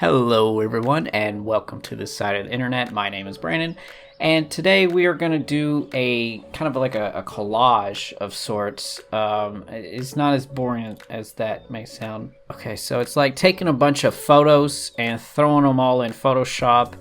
Hello everyone and welcome to this side of the internet. My name is Brandon and today we are going to do a kind of like a collage of sorts. It's not as boring as that may sound. Okay, so it's like taking a bunch of photos and throwing them all in Photoshop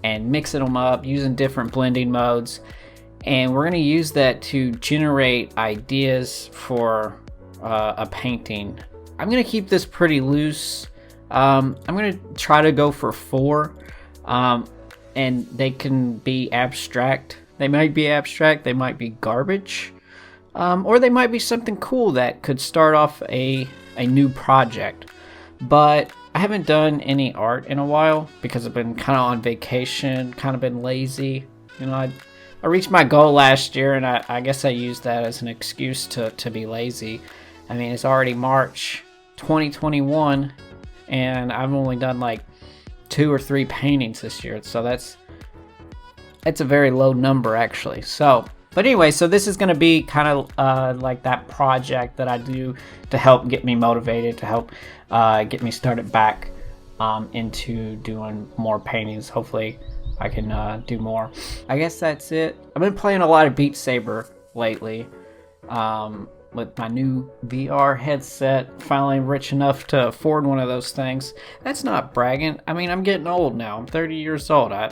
and mixing them up using different blending modes, and we're going to use that to generate ideas for a painting. I'm going to keep this pretty loose. I'm going to try to go for 4, and they can be abstract. They might be abstract, they might be garbage, or they might be something cool that could start off a new project. But I haven't done any art in a while because I've been kind of on vacation, kind of been lazy. You know, I reached my goal last year, and I guess I used that as an excuse to be lazy. I mean, it's already March 2021. And I've only done like 2 or 3 paintings this year, so that's a very low number actually. So, but anyway, so this is going to be kind of like that project that I do to help get me motivated, to help get me started back into doing more paintings. Hopefully, I can do more. I guess that's it. I've been playing a lot of Beat Saber lately. With my new VR headset, finally rich enough to afford one of those things. That's not bragging. I mean, I'm getting old now. I'm 30 years old. I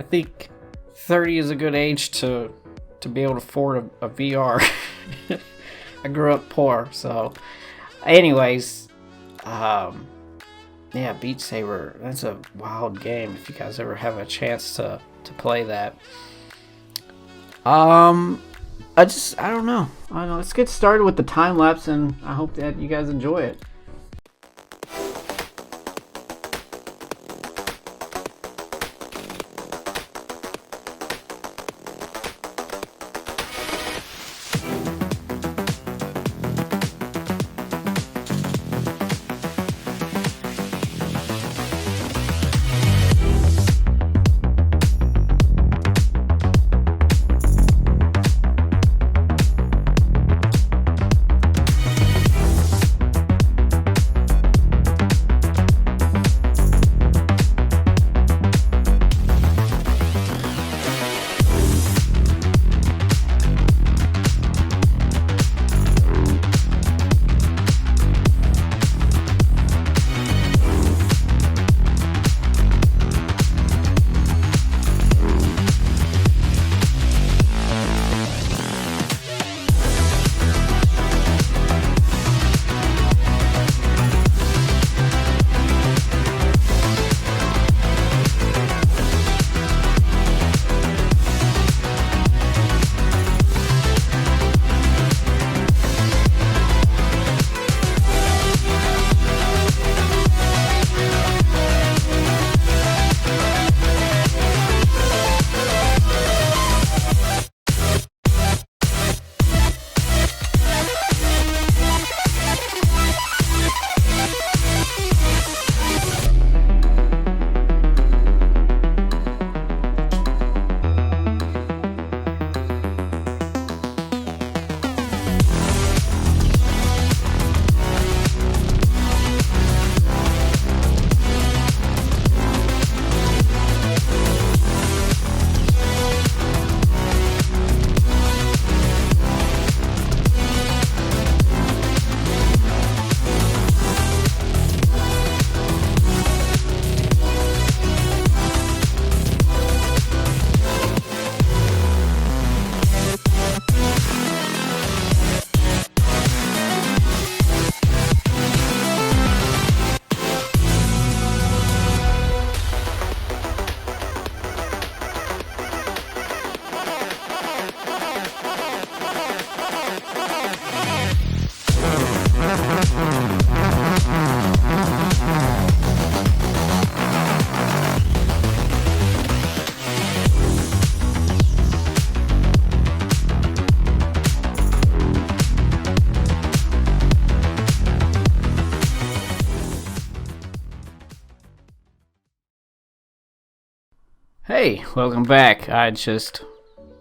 think 30 is a good age to be able to afford a VR. I grew up poor, so anyways, yeah, Beat Saber, that's a wild game if you guys ever have a chance to play that. I don't know. Let's get started with the time lapse, and I hope that you guys enjoy it. Hey, welcome back. I just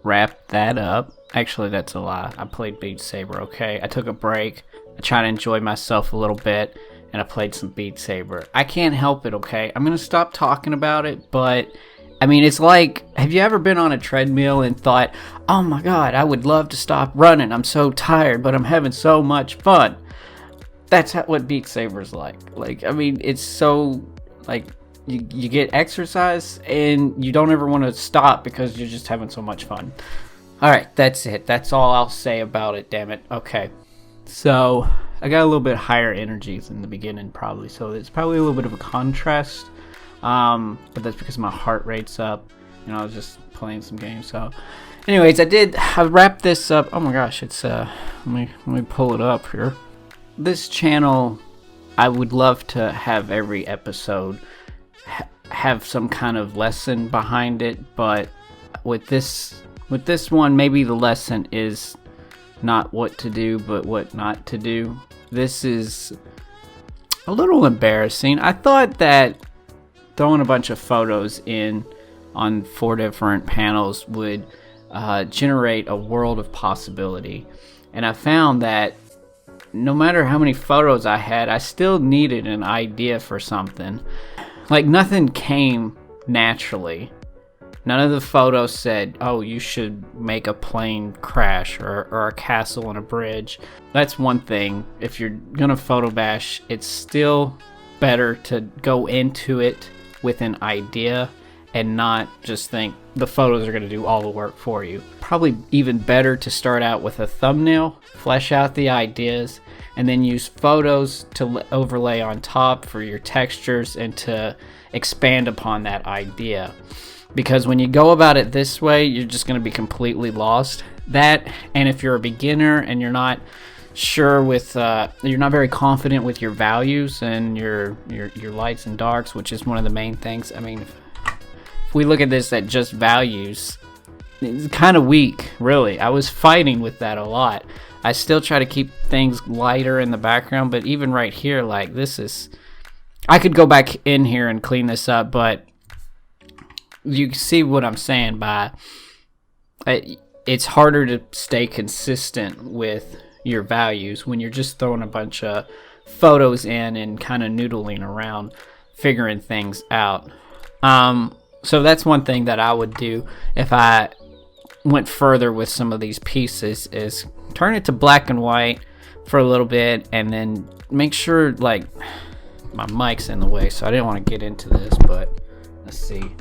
wrapped that up. Actually, that's a lie. I played Beat Saber, okay? I took a break. I tried to enjoy myself a little bit. and I played some Beat Saber. I can't help it, okay? I'm gonna stop talking about it, but I mean, it's like, have you ever been on a treadmill and thought, oh my god, I would love to stop running, I'm so tired, but I'm having so much fun? That's what Beat Saber is like. Like, I mean, it's so, like, you get exercise and you don't ever want to stop because you're just having so much fun. Alright, that's it. That's all I'll say about it, damn it. Okay. So, I got a little bit higher energies in the beginning, probably. So, it's probably a little bit of a contrast. But that's because my heart rate's up. You know, I was just playing some games. So, anyways, I wrapped this up. Oh my gosh, it's, let me pull it up here. This channel, I would love to have every episode have some kind of lesson behind it, but with this one, maybe the lesson is not what to do, but what not to do. This is a little embarrassing. I thought that throwing a bunch of photos in on 4 different panels would generate a world of possibility, and I found that no matter how many photos I had, I still needed an idea for something. Like, nothing came naturally. None of the photos said, oh, you should make a plane crash or a castle on a bridge. That's one thing. If you're gonna photobash, it's still better to go into it with an idea and not just think the photos are gonna do all the work for you. Probably even better to start out with a thumbnail, flesh out the ideas, and then use photos to overlay on top for your textures and to expand upon that idea. Because when you go about it this way, you're just going to be completely lost. That, and if you're a beginner and you're not sure with, you're not very confident with your values and your lights and darks, which is one of the main things. I mean, if we look at this at just values, it's kind of weak, really. I was fighting with that a lot. I still try to keep things lighter in the background, but even right here, like, this is, I could go back in here and clean this up, but you see what I'm saying by it's harder to stay consistent with your values when you're just throwing a bunch of photos in and kind of noodling around figuring things out. So that's one thing that I would do if I went further with some of these pieces, is turn it to black and white for a little bit, and then make sure, like, my mic's in the way, so I didn't want to get into this, but let's see.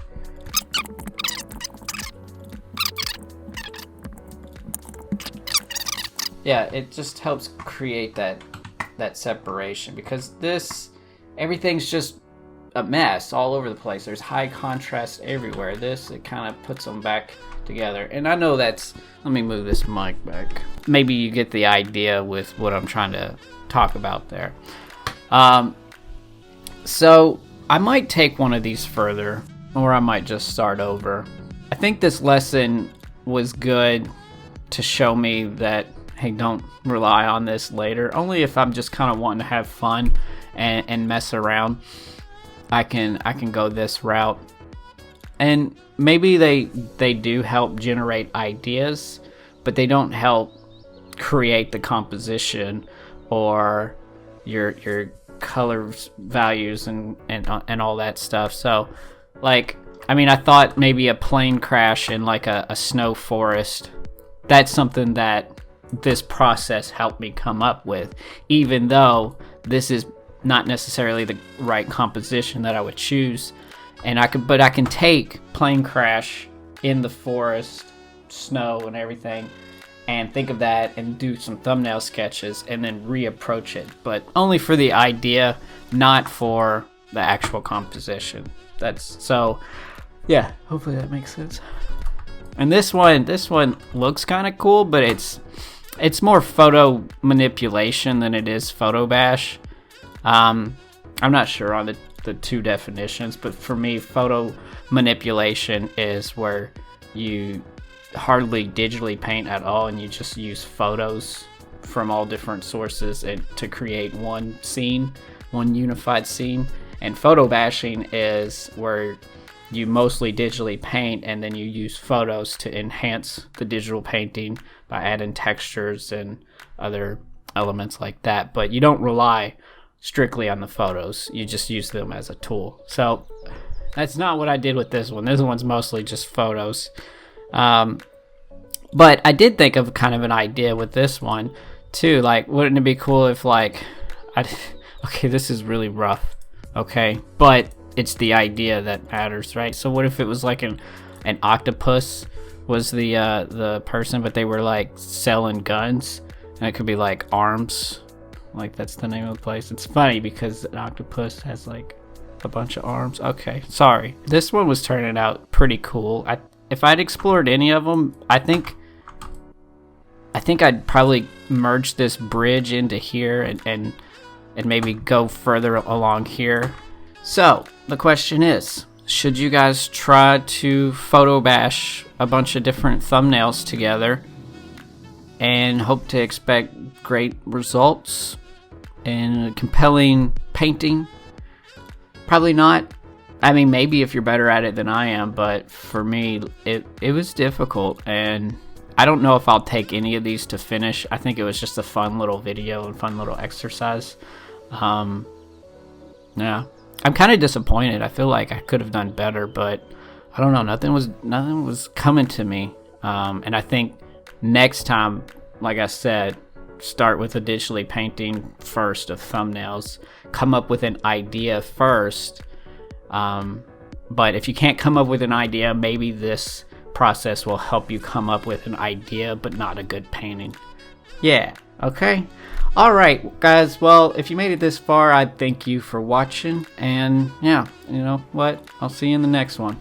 Yeah, it just helps create that separation, because everything's just a mess all over the place. There's high contrast everywhere. It kind of puts them back together. And I know let me move this mic back. Maybe you get the idea with what I'm trying to talk about there. So I might take one of these further, or I might just start over. I think this lesson was good to show me that, hey, don't rely on this later. Only if I'm just kind of wanting to have fun and mess around, I can go this route. And maybe they do help generate ideas, but they don't help create the composition or your colors, values, and all that stuff. So, like, I mean, I thought maybe a plane crash in like a snow forest. That's something that this process helped me come up with, even though this is not necessarily the right composition that I would choose. And I can take plane crash in the forest, snow and everything, and think of that and do some thumbnail sketches and then reapproach it, but only for the idea, not for the actual composition. So yeah, hopefully that makes sense. And this one looks kind of cool, but it's more photo manipulation than it is photobash. I'm not sure on the two definitions, but for me, photo manipulation is where you hardly digitally paint at all and you just use photos from all different sources to create one unified scene. And photobashing is where you mostly digitally paint and then you use photos to enhance the digital painting by adding textures and other elements like that, but you don't rely strictly on the photos. You just use them as a tool. So that's not what I did with this one. This one's mostly just photos. But I did think of kind of an idea with this one too. Like, wouldn't it be cool if like, okay, this is really rough, okay, but it's the idea that matters, right? So what if it was like an octopus was the person, but they were like selling guns, and it could be like arms, like that's the name of the place. It's funny because an octopus has like a bunch of arms. Okay, sorry. This one was turning out pretty cool. If I'd explored any of them, I think I'd probably merge this bridge into here and maybe go further along here. So the question is, should you guys try to photobash a bunch of different thumbnails together and hope to expect great results and compelling painting? Probably not. I mean, maybe if you're better at it than I am, but for me, it was difficult, and I don't know if I'll take any of these to finish. I think it was just a fun little video and fun little exercise. Yeah, I'm kind of disappointed. I feel like I could have done better, but I don't know. Nothing was coming to me. And I think next time, like I said, start with a digitally painting first of thumbnails. Come up with an idea first. But if you can't come up with an idea, maybe this process will help you come up with an idea, but not a good painting. Yeah, okay. Alright, guys, well, if you made it this far, I thank you for watching, and yeah, you know what? I'll see you in the next one.